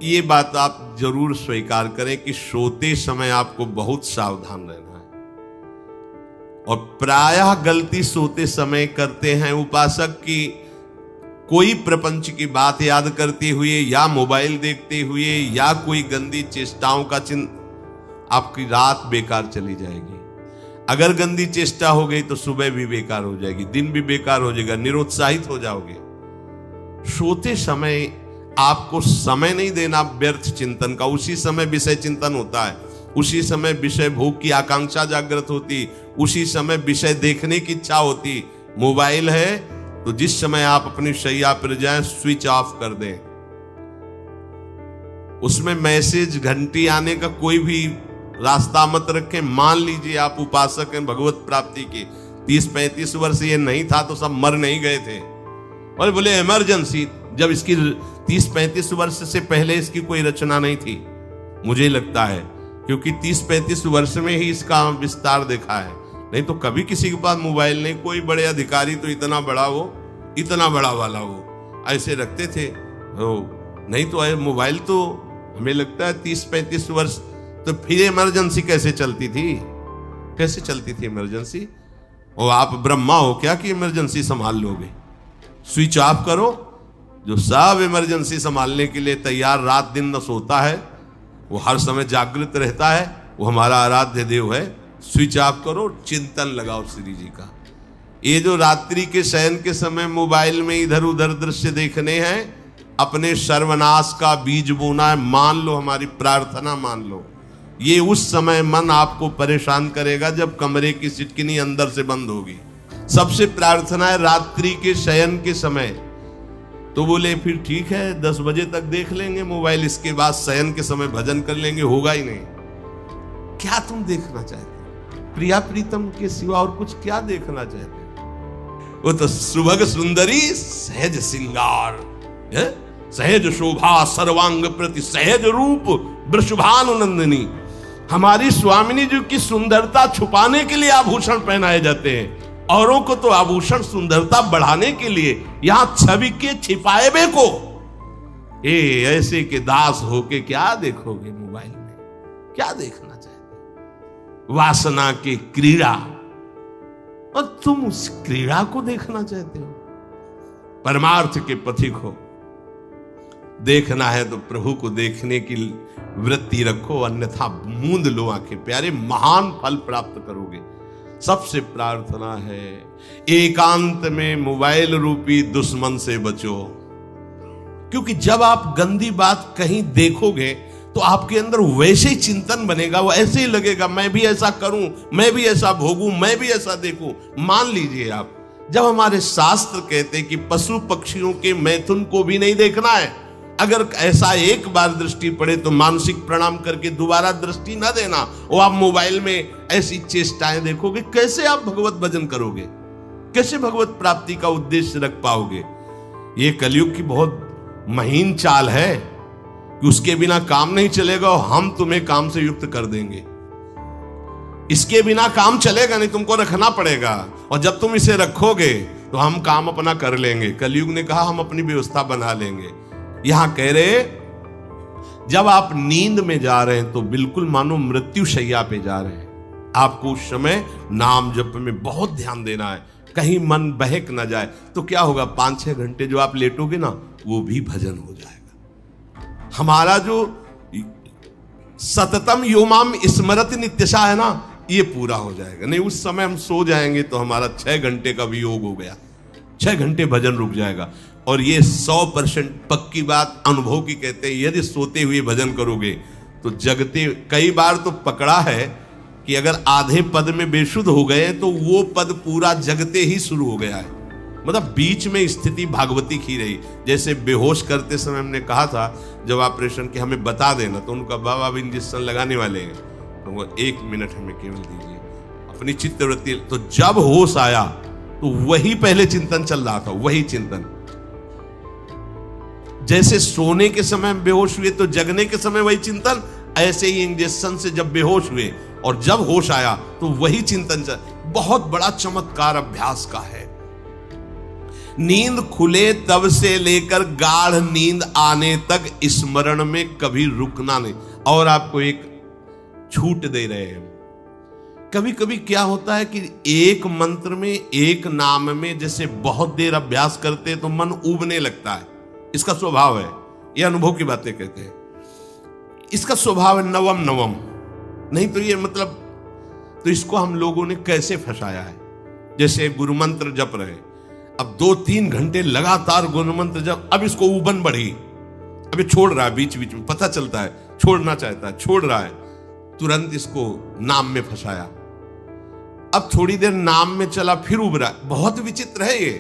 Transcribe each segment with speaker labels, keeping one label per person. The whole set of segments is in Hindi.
Speaker 1: ये बात आप जरूर स्वीकार करें कि सोते समय आपको बहुत सावधान रहना है। और प्रायः गलती सोते समय करते हैं उपासक की, कोई प्रपंच की बात याद करते हुए या मोबाइल देखते हुए या कोई गंदी चेष्टाओं का आपकी रात बेकार चली जाएगी। अगर गंदी चेष्टा हो गई तो सुबह भी बेकार हो जाएगी, दिन भी बेकार हो जाएगा, निरुत्साहित हो जाओगे। सोते समय आपको समय नहीं देना व्यर्थ चिंतन का। उसी समय विषय चिंतन होता है, उसी समय विषय भोग की आकांक्षा जागृत होती, उसी समय विषय देखने की इच्छा होती। मोबाइल है तो जिस समय आप अपनी शैया पर जाएं स्विच ऑफ कर दें। उसमें मैसेज घंटी आने का कोई भी रास्ता मत रखें। मान लीजिए आप उपासक हैं भगवत प्राप्ति के, 30-35 वर्ष ये नहीं था तो सब मर नहीं गए थे। और बोले इमरजेंसी, जब इसकी 30-35 वर्ष से पहले इसकी कोई रचना नहीं थी, मुझे लगता है, क्योंकि 30-35 वर्ष में ही इसका विस्तार देखा है। नहीं तो कभी किसी के पास मोबाइल नहीं। कोई बड़े अधिकारी तो इतना बड़ा वो, इतना बड़ा वाला वो ऐसे रखते थे नहीं तो मोबाइल तो हमें लगता है 30-35 वर्ष। तो फिर इमरजेंसी कैसे चलती थी? कैसे चलती थी इमरजेंसी? और आप ब्रह्मा हो क्या कि इमरजेंसी संभाल लोगे? स्विच ऑफ करो। जो सब इमरजेंसी संभालने के लिए तैयार, रात दिन न सोता है, वो हर समय जागृत रहता है, वो हमारा आराध्य देव है। स्विच ऑफ करो, चिंतन लगाओ श्री जी का। ये जो रात्रि के शयन के समय मोबाइल में इधर उधर दृश्य देखने हैं, अपने सर्वनाश का बीज बोना है। मान लो, हमारी प्रार्थना मान लो, ये उस समय मन आपको परेशान करेगा जब कमरे की सिटकिनी अंदर से बंद होगी। सबसे प्रार्थना है रात्रि के शयन के समय। तो बोले फिर ठीक है 10 बजे तक देख लेंगे मोबाइल, इसके बाद शयन के समय भजन कर लेंगे। होगा ही नहीं। क्या तुम देखना चाहते हो? प्रिया प्रीतम के सिवा और कुछ क्या देखना चाहते हो? वो तो सुभग सुंदरी सहज सिंगार, सहज शोभा सर्वांग प्रति सहज रूप वृषभानुनंदिनी। हमारी स्वामिनी जी की सुंदरता छुपाने के लिए आभूषण पहनाए जाते हैं, औरों को तो आभूषण सुंदरता बढ़ाने के लिए। यहां छवि के छिपाए बे को ऐसे के दास होके क्या देखोगे मोबाइल में? क्या देखना चाहते? वासना की क्रीड़ा, और तुम उस क्रीड़ा को देखना चाहते हो? परमार्थ के पथिक हो। देखना है तो प्रभु को देखने की वृत्ति रखो, अन्यथा मूंद लो आंखें। प्यारे, महान फल प्राप्त करोगे। सबसे प्रार्थना है एकांत में मोबाइल रूपी दुश्मन से बचो, क्योंकि जब आप गंदी बात कहीं देखोगे तो आपके अंदर वैसे ही चिंतन बनेगा। वो ऐसे ही लगेगा मैं भी ऐसा करूं, मैं भी ऐसा भोगूं, मैं भी ऐसा देखूं। मान लीजिए आप, जब हमारे शास्त्र कहते हैं कि पशु पक्षियों के मैथुन को भी नहीं देखना है, अगर ऐसा एक बार दृष्टि पड़े तो मानसिक प्रणाम करके दोबारा दृष्टि ना देना। और आप मोबाइल में ऐसी चेष्टाएं देखोगे, कैसे आप भगवत भजन करोगे? कैसे भगवत प्राप्ति का उद्देश्य रख पाओगे? ये कलयुग की बहुत महीन चाल है कि उसके बिना काम नहीं चलेगा और हम तुम्हें काम से युक्त कर देंगे। इसके बिना काम चलेगा नहीं, तुमको रखना पड़ेगा। और जब तुम इसे रखोगे तो हम काम अपना कर लेंगे। कलयुग ने कहा हम अपनी व्यवस्था बना लेंगे। यहां कह रहे जब आप नींद में जा रहे हैं तो बिल्कुल मानो मृत्यु शैया पे जा रहे हैं। आपको उस समय नाम जप में बहुत ध्यान देना है, कहीं मन बहक ना जाए। तो क्या होगा, 5-6 घंटे जो आप लेटोगे ना, वो भी भजन हो जाएगा। हमारा जो सततम योमाम स्मरति नित्यशा है ना, ये पूरा हो जाएगा। नहीं उस समय हम सो जाएंगे तो हमारा 6 घंटे का वियोग हो गया, 6 घंटे भजन रुक जाएगा। और ये 100% पक्की बात अनुभव की कहते हैं। यदि सोते हुए भजन करोगे तो जगते, कई बार तो पकड़ा है कि अगर आधे पद में बेशुद्ध हो गए तो वो पद पूरा जगते ही शुरू हो गया है। मतलब बीच में स्थिति भागवती की रही। जैसे बेहोश करते समय हमने कहा था जब ऑपरेशन के हमें बता देना, तो उनका बाबा अब इंजेक्शन लगाने वाले हैं, तो वो 1 मिनट हमें केवल दीजिए, अपनी चित्तवृत्ति। तो जब होश आया तो वही पहले चिंतन चल रहा था, वही चिंतन। जैसे सोने के समय बेहोश हुए तो जगने के समय वही चिंतन, ऐसे ही इंजेक्शन से जब बेहोश हुए और जब होश आया तो वही चिंतन चल। बहुत बड़ा चमत्कार अभ्यास का है। नींद खुले तब से लेकर गाढ़ नींद आने तक स्मरण में कभी रुकना नहीं। और आपको एक छूट दे रहे हैं। कभी कभी क्या होता है कि एक मंत्र में, एक नाम में जैसे बहुत देर अभ्यास करते हैं तो मन उबने लगता है। इसका स्वभाव है, ये अनुभव की बातें कहते हैं। इसका स्वभाव है नवम नवम, नहीं तो ये मतलब, तो इसको हम लोगों ने कैसे फंसाया है। जैसे गुरु मंत्र जप रहे, अब 2-3 घंटे लगातार गुरु मंत्र जप, अब इसको उबन बढ़ी, अभी छोड़ रहा है, बीच बीच में पता चलता है छोड़ना चाहता है, छोड़ रहा है, तुरंत इसको नाम में फंसाया। अब थोड़ी देर नाम में चला, फिर उभरा, बहुत विचित्र है ये,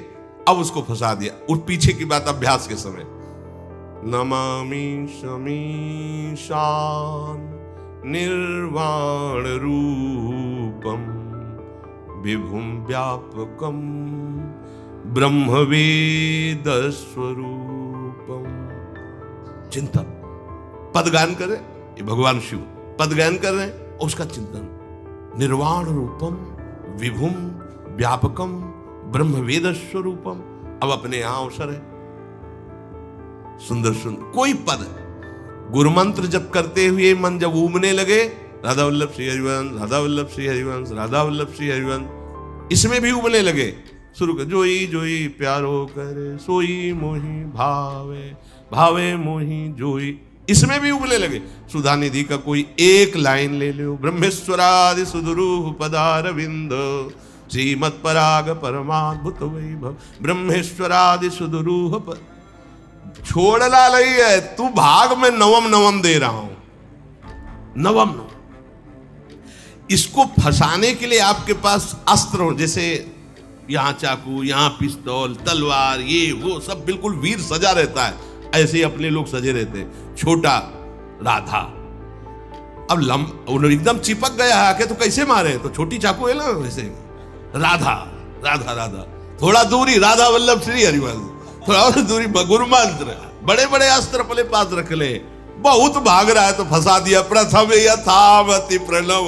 Speaker 1: अब उसको फंसा दिया। और पीछे की बात अभ्यास के समय, नमामि शमीशान निर्वाण रूपम विभुम व्यापकम ब्रह्मवेद स्वरूपम। चिंतन, पदगान कर रहे, ये भगवान शिव पदगान कर रहे हैं, और उसका चिंतन, निर्वाण रूपम विभुम व्यापकम ब्रह्मवेद स्वरूपम। अब अपने यहां अवसर है, सुंदर सुंदर कोई पद, गुरु मंत्र जब करते हुए मन जब उमने लगे, राधा वल्लभ श्री हरिवंश, राधा वल्लभ श्री हरिवंश, राधा वल्लभ श्री हरिवंश, इसमें भी उमने लगे, शुरू कर, जोई जोई प्यारो करे सोई मोही भावे, भावे मोही जोई, इसमें भी उबले लगे। सुधा निधि का कोई एक लाइन ले लो, ब्रह्मेश्वरादि सुदुरूह पदारविंद श्रीमत् पराग परमाद्भुत वैभव, ब्रह्मेश्वरादि सुदुरूह छोड़ना नहीं है, तू भाग में नवम नवम दे रहा हूं, नवम नवम। इसको फंसाने के लिए आपके पास अस्त्र हो, जैसे यहां चाकू, यहां पिस्तौल, तलवार, ये वो सब बिल्कुल वीर सजा रहता है, ऐसे ही अपने लोग सजे रहते हैं। छोटा राधा, अब एकदम चिपक गया आके तो कैसे मारे, तो छोटी चाकू है ना वैसे, राधा राधा राधा, थोड़ा दूरी राधा वल्लभ श्री हरिवंश, थोड़ा और दूरी गुरु मंत्र, बड़े बड़े अस्त्र अपने पास रख ले, बहुत भाग रहा है तो फंसा दिया। प्रथम यथावति प्रणव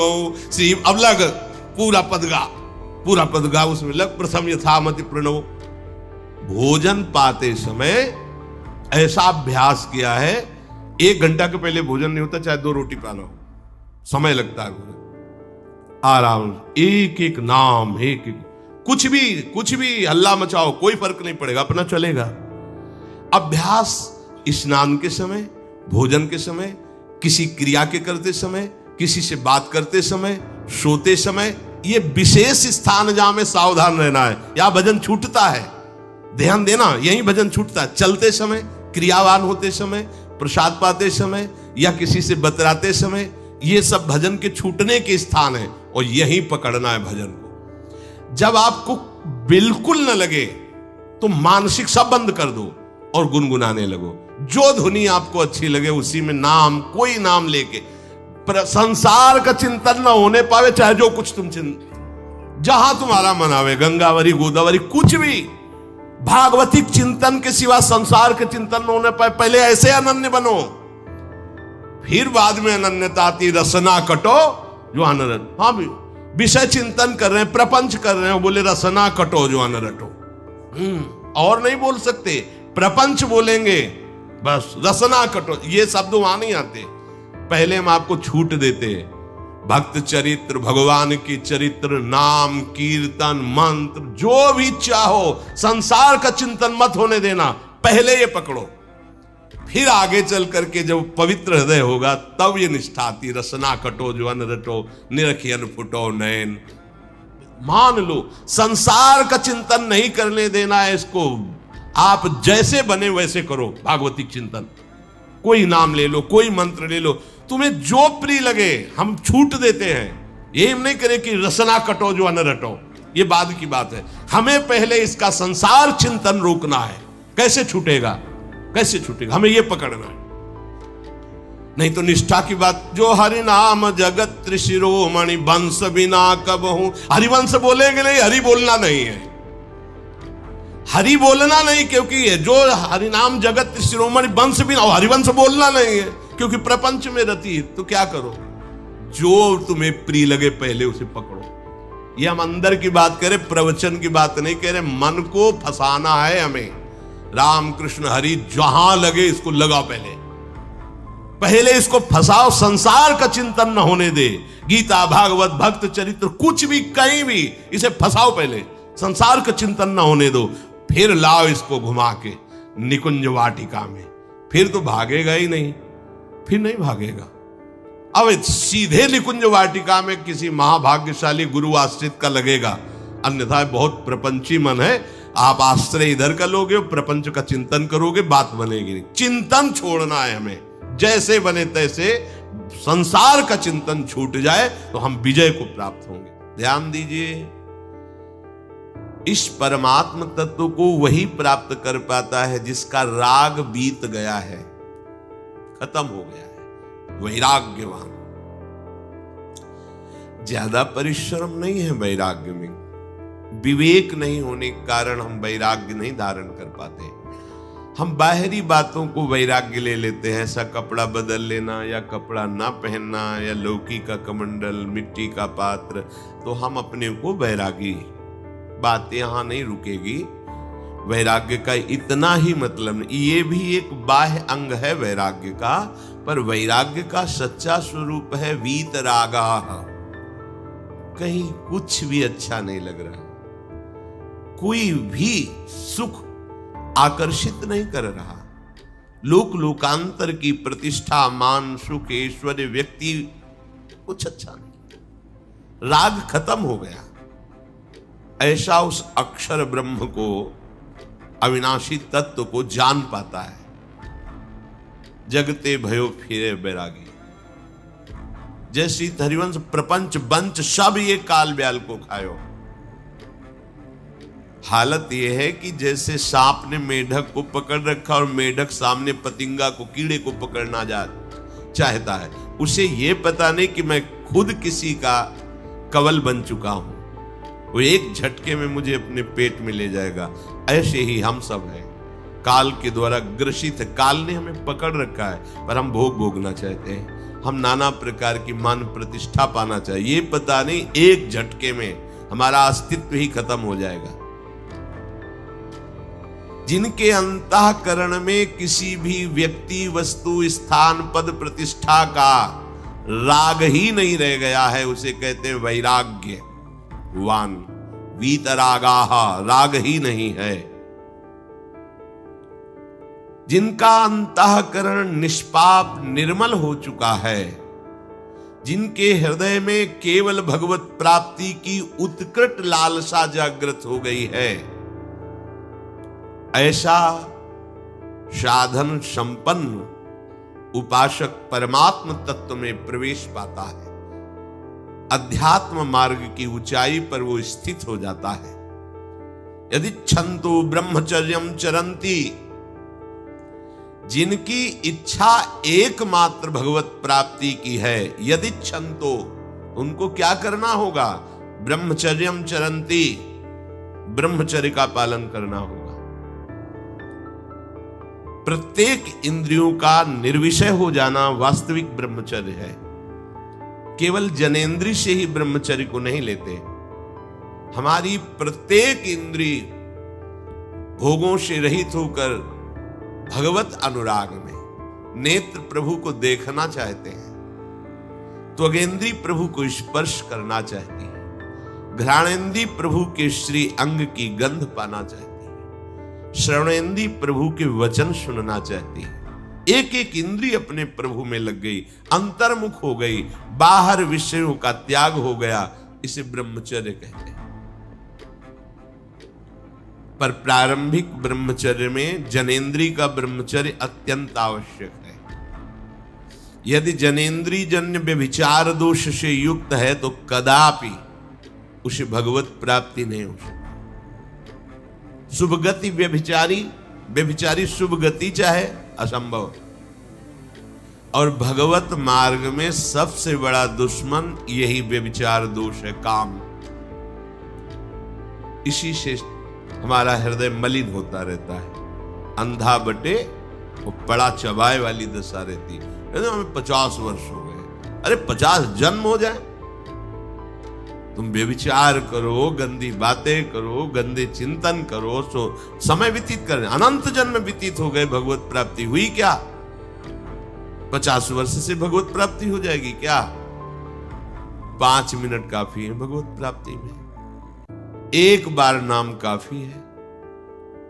Speaker 1: श्री, अब लग पूरा पदगा उसमें लग, प्रथम यथामति प्रणव। भोजन पाते समय ऐसा अभ्यास किया है, 1 घंटा के पहले भोजन नहीं होता, चाहे 2 रोटी पाना हो, समय लगता है, आराम, एक एक नाम, एक एक, कुछ भी हल्ला मचाओ, कोई फर्क नहीं पड़ेगा, अपना चलेगा। अभ्यास स्नान के समय, भोजन के समय, किसी क्रिया के करते समय, किसी से बात करते समय, सोते समय, ये विशेष स्थान जहां में सावधान रहना है। यहां भजन छूटता है, ध्यान देना, यही भजन छूटता है। चलते समय, क्रियावान होते समय, प्रसाद पाते समय, या किसी से बतराते समय, ये सब भजन के छूटने के स्थान है, और यही पकड़ना है भजन को। जब आपको बिल्कुल न लगे तो मानसिक सब बंद कर दो और गुनगुनाने लगो, जो धुनी आपको अच्छी लगे उसी में नाम, कोई नाम लेके, संसार का चिंतन न होने पावे, चाहे जो कुछ तुम जहां तुम्हारा मन आवे, गंगावरी गोदावरी, कुछ भी, भागवतिक चिंतन के सिवा संसार के चिंतन न होने पाए। पहले ऐसे अनन्य बनो, फिर बाद में अनन्यता आती, रसना कटो जो अनरट। हाँ भी विषय चिंतन कर रहे हैं, प्रपंच कर रहे हैं, बोले रसना कटो जो अनरटो, और नहीं बोल सकते, प्रपंच बोलेंगे बस, रसना कटो, ये शब्द वहां नहीं आते। पहले हम आपको छूट देते हैं, भक्त चरित्र, भगवान की चरित्र, नाम, कीर्तन, मंत्र, जो भी चाहो, संसार का चिंतन मत होने देना, पहले ये पकड़ो, फिर आगे चल करके जब पवित्र हृदय होगा तब ये निष्ठा आती, रसना कटो जो अन रटो, निरखियन फुटो नयन। मान लो संसार का चिंतन नहीं करने देना है इसको, आप जैसे बने वैसे करो भागवतिक चिंतन, कोई नाम ले लो, कोई मंत्र ले लो, तुम्हें जो प्रिय लगे, हम छूट देते हैं। ये नहीं करे कि रसना कटो जो अन रटो, ये बाद की बात है, हमें पहले इसका संसार चिंतन रोकना है। कैसे छूटेगा, कैसे छूटेगा, हमें यह पकड़ना है, नहीं तो निष्ठा की बात। जो हरि नाम जगत त्रिशिरोमणि वंश बिना कब हूं, हरिवंश बोलेंगे नहीं, हरि बोलना नहीं है, हरि बोलना नहीं, क्योंकि जो हरि नाम जगत त्रिशिरोमणि वंश बिना, हरिवंश बोलना नहीं है, क्योंकि प्रपंच में रति। तो क्या करो, जो तुम्हें प्रिय लगे पहले उसे पकड़ो, ये हम अंदर की बात करें, प्रवचन की बात नहीं कह रहे। मन को फंसाना है हमें। राम कृष्ण हरि जहां लगे इसको लगाओ, पहले इसको फंसाओ, संसार का चिंतन न होने दे। गीता भागवत भक्त चरित्र कुछ भी कहीं भी इसे फंसाओ, पहले संसार का चिंतन न होने दो, फिर लाओ इसको घुमा के निकुंज वाटिका में। फिर तो भागेगा ही नहीं, फिर नहीं भागेगा। अब सीधे निकुंज वाटिका में किसी महाभाग्यशाली गुरु आश्रित का लगेगा, अन्यथा बहुत प्रपंची मन है। आप आश्रय इधर का लोगे, प्रपंच का चिंतन करोगे, बात बनेगी नहीं। चिंतन छोड़ना है हमें, जैसे बने तैसे संसार का चिंतन छूट जाए तो हम विजय को प्राप्त होंगे। ध्यान दीजिए, इस परमात्म तत्व को वही प्राप्त कर पाता है जिसका राग बीत गया है, खत्म हो गया है, वैराग्यवान। ज्यादा परिश्रम नहीं है वैराग्य में, विवेक नहीं होने के कारण हम वैराग्य नहीं धारण कर पाते। हम बाहरी बातों को वैराग्य ले लेते हैं, ऐसा कपड़ा बदल लेना या कपड़ा ना पहनना या लौकी का कमंडल, मिट्टी का पात्र, तो हम अपने को वैरागी। बात यहां नहीं रुकेगी। वैराग्य का इतना ही मतलब नहीं, ये भी एक बाह्य अंग है वैराग्य का, पर वैराग्य का सच्चा स्वरूप है वीतरागा। कहीं कुछ भी अच्छा नहीं लग रहा, कोई भी सुख आकर्षित नहीं कर रहा, लोक लोकांतर की प्रतिष्ठा, मान, सुख, ऐश्वर्य, व्यक्ति कुछ अच्छा नहीं, राग खत्म हो गया। ऐसा उस अक्षर ब्रह्म को, अविनाशी तत्व को जान पाता है। जगते भयो फिरे बैरागी, जैसी हरिवंश प्रपंच बंच सब ये काल ब्याल को खायो। हालत यह है कि जैसे सांप ने मेढक को पकड़ रखा और मेढक सामने पतिंगा को, कीड़े को पकड़ना चाहता है। उसे यह पता नहीं कि मैं खुद किसी का कवल बन चुका हूं, वो एक झटके में मुझे अपने पेट में ले जाएगा। ऐसे ही हम सब हैं, काल के द्वारा ग्रसित है। काल ने हमें पकड़ रखा है, पर हम भोग भोगना चाहते हैं। हम नाना प्रकार की मान प्रतिष्ठा पाना चाहिए, ये पता नहीं एक झटके में हमारा अस्तित्व ही खत्म हो जाएगा। जिनके अंतःकरण में किसी भी व्यक्ति, वस्तु, स्थान, पद, प्रतिष्ठा का राग ही नहीं रह गया है, उसे कहते हैं वैराग्यवान। वीतरागाः, राग ही नहीं है। जिनका अंतःकरण निष्पाप निर्मल हो चुका है, जिनके हृदय में केवल भगवत प्राप्ति की उत्कट लालसा जागृत हो गई है, ऐसा साधन संपन्न उपासक परमात्म तत्व में प्रवेश पाता है। अध्यात्म मार्ग की ऊंचाई पर वो स्थित हो जाता है। यदि छंतो ब्रह्मचर्यम चरंती, जिनकी इच्छा एकमात्र भगवत प्राप्ति की है, यदि छंतो, उनको क्या करना होगा? ब्रह्मचर्यम चरंती, ब्रह्मचर्य का पालन करना होगा। प्रत्येक इंद्रियों का निर्विषय हो जाना वास्तविक ब्रह्मचर्य है। केवल जनेंद्री से ही ब्रह्मचर्य को नहीं लेते। हमारी प्रत्येक इंद्रिय भोगों से रहित होकर भगवत अनुराग में नेत्र प्रभु को देखना चाहते हैं, त्वगेंद्री प्रभु को स्पर्श करना चाहती है, घ्राणेंद्री प्रभु के श्री अंग की गंध पाना चाहती है, श्रवणेंद्री प्रभु के वचन सुनना चाहती है। एक एक इंद्रिय अपने प्रभु में लग गई, अंतर्मुख हो गई, बाहर विषयों का त्याग हो गया। इसे ब्रह्मचर्य कहते हैं। पर प्रारंभिक ब्रह्मचर्य में जनेंद्री का ब्रह्मचर्य अत्यंत आवश्यक है। यदि जनेंद्री जन्य व्यभिचार दोष से युक्त है तो कदापि उसे भगवत प्राप्ति नहीं हो सकती। शुभ गति व्यभिचारी शुभ गति चाहे, असंभव। और भगवत मार्ग में सबसे बड़ा दुश्मन यही व्यभिचार दोष है, काम। इसी से हमारा हृदय मलिन होता रहता है। अंधा बटे वो पड़ा चबाए वाली दशा रहती है। हमें 50 वर्ष हो गए, अरे 50 जन्म हो जाए, तुम व्यभिचार करो, गंदी बातें करो, गंदे चिंतन करो, सो समय व्यतीत कर, अनंत जन्म व्यतीत हो गए, भगवत प्राप्ति हुई क्या? 50 वर्ष से भगवत प्राप्ति हो जाएगी क्या? 5 मिनट काफी है भगवत प्राप्ति में, एक बार नाम काफी है।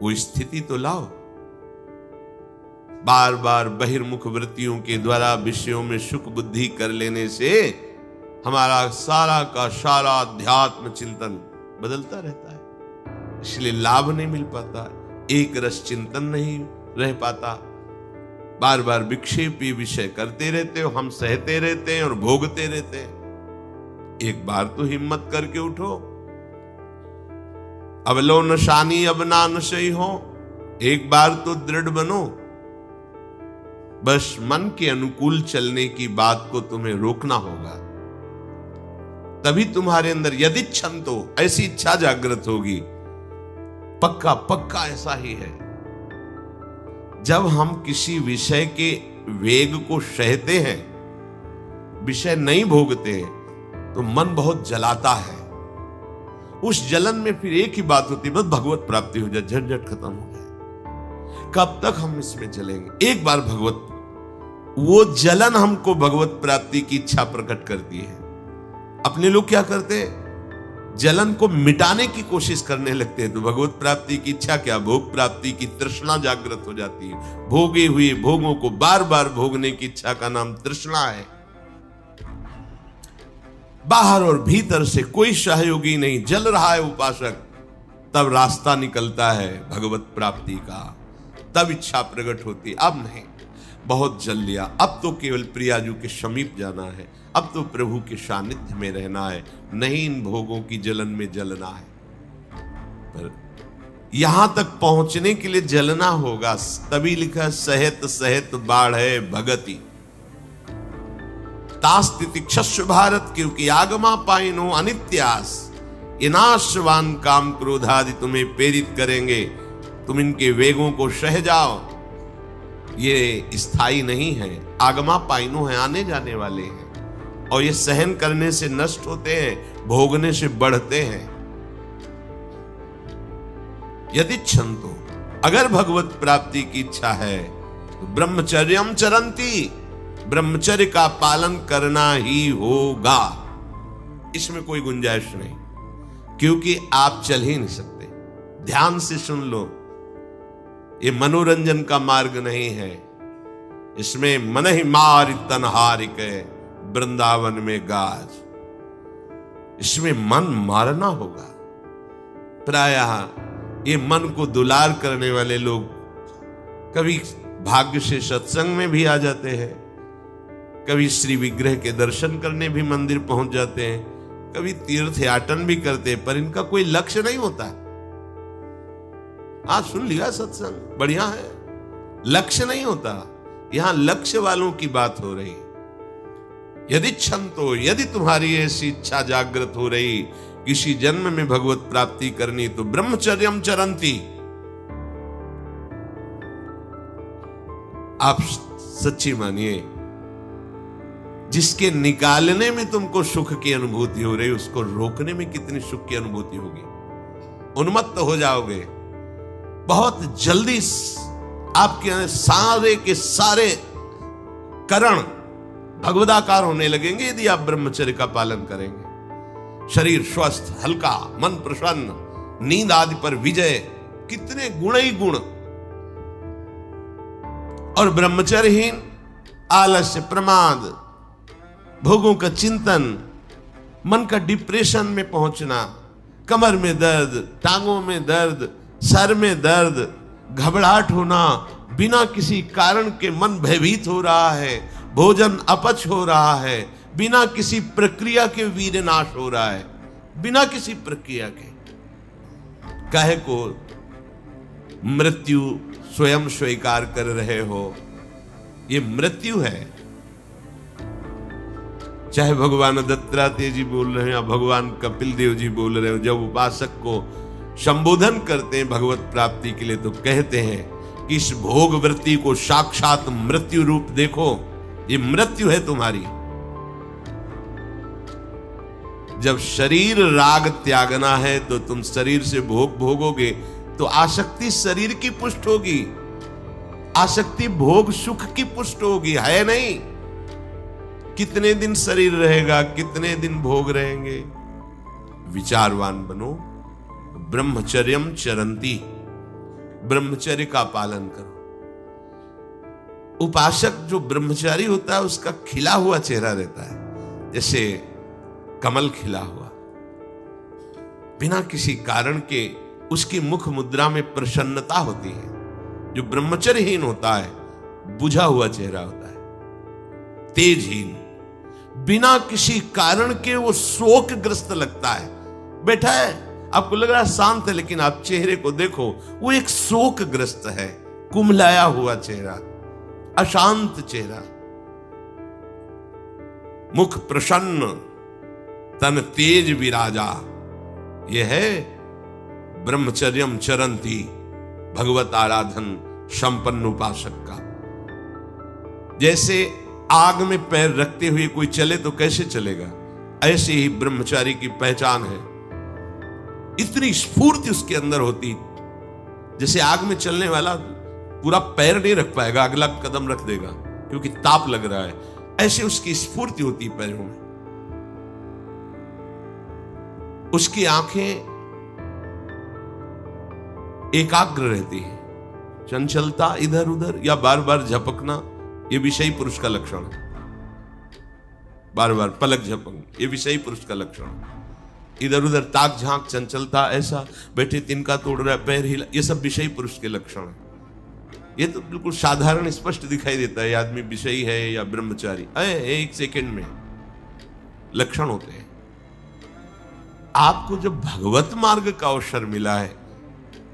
Speaker 1: वो स्थिति तो लाओ। बार बार बहिर्मुख वृत्तियों के द्वारा विषयों में सुख बुद्धि कर लेने से हमारा सारा का सारा अध्यात्म चिंतन बदलता रहता है, इसलिए लाभ नहीं मिल पाता, एक रस चिंतन नहीं रह पाता। बार बार विक्षेपी विषय करते रहते हो, हम सहते रहते हैं और भोगते रहते हैं। एक बार तो हिम्मत करके उठो। अब लो नशानी अब ना नशई हो, एक बार तो दृढ़ बनो। बस मन के अनुकूल चलने की बात को तुम्हें रोकना होगा, तभी तुम्हारे अंदर यदि क्षंतो ऐसी इच्छा जागृत होगी। पक्का पक्का ऐसा ही है। जब हम किसी विषय के वेग को सहते हैं, विषय नहीं भोगते, तो मन बहुत जलाता है। उस जलन में फिर एक ही बात होती है, बस भगवत प्राप्ति हो जाए, झंझट खत्म हो जाए। कब तक हम इसमें चलेंगे? एक बार भगवत, वो जलन हमको भगवत प्राप्ति की इच्छा प्रकट करती है। अपने लोग क्या करते हैं? जलन को मिटाने की कोशिश करने लगते हैं, तो भगवत प्राप्ति की इच्छा क्या, भोग प्राप्ति की तृष्णा जागृत हो जाती है। भोगे हुए भोगों को बार बार भोगने की इच्छा का नाम तृष्णा है। बाहर और भीतर से कोई सहयोगी नहीं, जल रहा है उपासक, तब रास्ता निकलता है भगवत प्राप्ति का, तब इच्छा प्रकट होती। अब नहीं, बहुत जल लिया, अब तो केवल प्रियाजू के समीप जाना है, अब तो प्रभु के सानिध्य में रहना है, नहीं इन भोगों की जलन में जलना है। पर यहां तक पहुंचने के लिए जलना होगा, तभी लिखा सहित सहित बाढ़ है भगति तास्तिति क्षस्व भारत, क्योंकि आगमा पाइनो अनित्यास, ये नाशवान काम क्रोध आदि तुम्हें प्रेरित करेंगे, तुम इनके वेगों को सह जाओ। ये स्थायी नहीं है, आगमा पाइनो है, आने जाने वाले हैं, और ये सहन करने से नष्ट होते हैं, भोगने से बढ़ते हैं। यदि क्षंतो, अगर भगवत प्राप्ति की इच्छा है तो ब्रह्मचर्यम चरंती, ब्रह्मचर्य का पालन करना ही होगा, इसमें कोई गुंजाइश नहीं, क्योंकि आप चल ही नहीं सकते। ध्यान से सुन लो, ये मनोरंजन का मार्ग नहीं है, इसमें मन ही मार तनहारिक वृंदावन में गाज, इसमें मन मारना होगा। प्रायः ये मन को दुलार करने वाले लोग कभी भाग्य से सत्संग में भी आ जाते हैं, कभी श्री विग्रह के दर्शन करने भी मंदिर पहुंच जाते हैं, कभी तीर्थ याटन भी करते हैं, पर इनका कोई लक्ष्य नहीं होता। आज सुन लिया सत्संग, बढ़िया है, लक्ष्य नहीं होता। यहां लक्ष्य वालों की बात हो रही। यदि क्षंतो, यदि तुम्हारी ऐसी इच्छा जागृत हो रही किसी जन्म में भगवत प्राप्ति करनी, तो ब्रह्मचर्यम चरंती, आप सच्ची मानिए, जिसके निकालने में तुमको सुख की अनुभूति हो रही, उसको रोकने में कितनी सुख की अनुभूति होगी। उन्मत्त हो जाओगे, बहुत जल्दी आपके सारे के सारे करण भगवदाकार होने लगेंगे यदि आप ब्रह्मचर्य का पालन करेंगे। शरीर स्वस्थ, हल्का, मन प्रसन्न, नींद आदि पर विजय, कितने गुण ही गुण। और ब्रह्मचर्यहीन आलस्य, प्रमाद, भोगों का चिंतन, मन का डिप्रेशन में पहुंचना, कमर में दर्द, टांगों में दर्द, सर में दर्द, घबराहट होना, बिना किसी कारण के मन भयभीत हो रहा है, भोजन अपच हो रहा है, बिना किसी प्रक्रिया के वीरनाश हो रहा है, बिना किसी प्रक्रिया के। काहे को मृत्यु स्वयं स्वीकार कर रहे हो, ये मृत्यु है। चाहे भगवान दत्तात्रेय जी बोल रहे हैं या भगवान कपिल देव जी बोल रहे हो, जब उपासक को संबोधन करते हैं भगवत प्राप्ति के लिए, तो कहते हैं कि इस भोग वृत्ति को साक्षात मृत्यु रूप देखो, ये मृत्यु है तुम्हारी। जब शरीर राग त्यागना है तो तुम शरीर से भोग भोगोगे तो आसक्ति शरीर की पुष्ट होगी, आसक्ति भोग सुख की पुष्ट होगी, है नहीं। कितने दिन शरीर रहेगा, कितने दिन भोग रहेंगे। विचारवान बनो। ब्रह्मचर्यम चरंती, ब्रह्मचर्य का पालन करो। उपासक जो ब्रह्मचारी होता है उसका खिला हुआ चेहरा रहता है, जैसे कमल खिला हुआ, बिना किसी कारण के उसकी मुख मुद्रा में प्रसन्नता होती है। जो ब्रह्मचर्यहीन होता है बुझा हुआ चेहरा होता है, तेजहीन, बिना किसी कारण के वो शोकग्रस्त लगता है। बैठा है, आपको लग रहा है शांत है, लेकिन आप चेहरे को देखो, वो एक शोकग्रस्त है, कुम्हलाया हुआ चेहरा, अशांत चेहरा। मुख प्रसन्न, तन तेज विराजा, यह है ब्रह्मचर्यम चरंती, भगवत आराधन संपन्न उपासक का। जैसे आग में पैर रखते हुए कोई चले तो कैसे चलेगा, ऐसे ही ब्रह्मचारी की पहचान है। इतनी स्फूर्ति उसके अंदर होती, जैसे आग में चलने वाला पूरा पैर नहीं रख पाएगा, अगला कदम रख देगा क्योंकि ताप लग रहा है, ऐसे उसकी स्फूर्ति होती पैरों में। उसकी आंखें एकाग्र रहती है, चंचलता इधर उधर या बार बार झपकना ये विषयी पुरुष का लक्षण है। बार बार पलक झपकना ये विषयी पुरुष का लक्षण है। इधर उधर ताक झांक, चंचलता, ऐसा बैठे तिनका तोड़ रहा है, पैर हिला, ये सब विषयी पुरुष के लक्षण है। ये तो बिल्कुल साधारण स्पष्ट दिखाई देता है आदमी विषयी है या ब्रह्मचारी, एक सेकंड में लक्षण होते हैं। आपको जब भगवत मार्ग का अवसर मिला है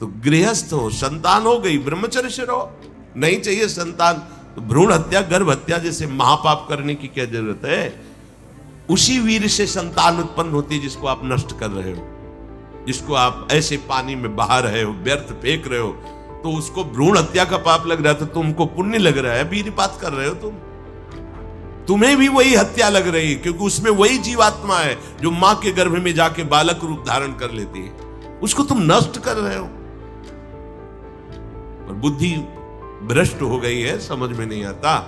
Speaker 1: तो गृहस्थ हो, संतान हो गई, ब्रह्मचर्य से रहो। नहीं चाहिए संतान तो भ्रूण हत्या, गर्भ हत्या जैसे महापाप करने की क्या जरूरत है। उसी वीर से संतान उत्पन्न होती है जिसको आप नष्ट कर रहे हो, जिसको आप ऐसे पानी में बहा रहे हो, व्यर्थ फेंक रहे हो, तो उसको भ्रूण हत्या का पाप लग रहा है, तो तुमको पुण्य लग रहा है, वीरपात कर रहे हो तुम्हें भी वही हत्या लग रही है, क्योंकि उसमें वही जीवात्मा है जो मां के गर्भ में जाके बालक रूप धारण कर लेती है, उसको तुम नष्ट कर रहे हो। और बुद्धि भ्रष्ट हो गई है, समझ में नहीं आता,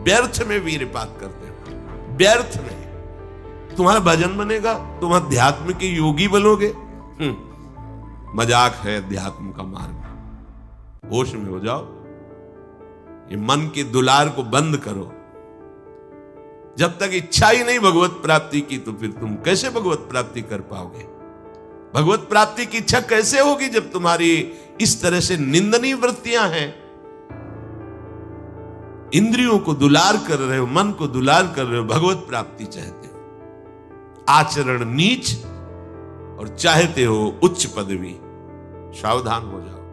Speaker 1: व्यर्थ में वीरपात करते हो, व्यर्थ में। तुम्हारा भजन बनेगा, तुम अध्यात्म के योगी बनोगे, मजाक है अध्यात्म का मार्ग। होश में हो जाओ, ये मन के दुलार को बंद करो। जब तक इच्छा ही नहीं भगवत प्राप्ति की, तो फिर तुम कैसे भगवत प्राप्ति कर पाओगे? भगवत प्राप्ति की इच्छा कैसे होगी जब तुम्हारी इस तरह से निंदनीय वृत्तियां हैं? इंद्रियों को दुलार कर रहे हो, मन को दुलार कर रहे हो, भगवत प्राप्ति चाहते हो, आचरण नीच और चाहते हो उच्च पदवी। सावधान हो जाओ।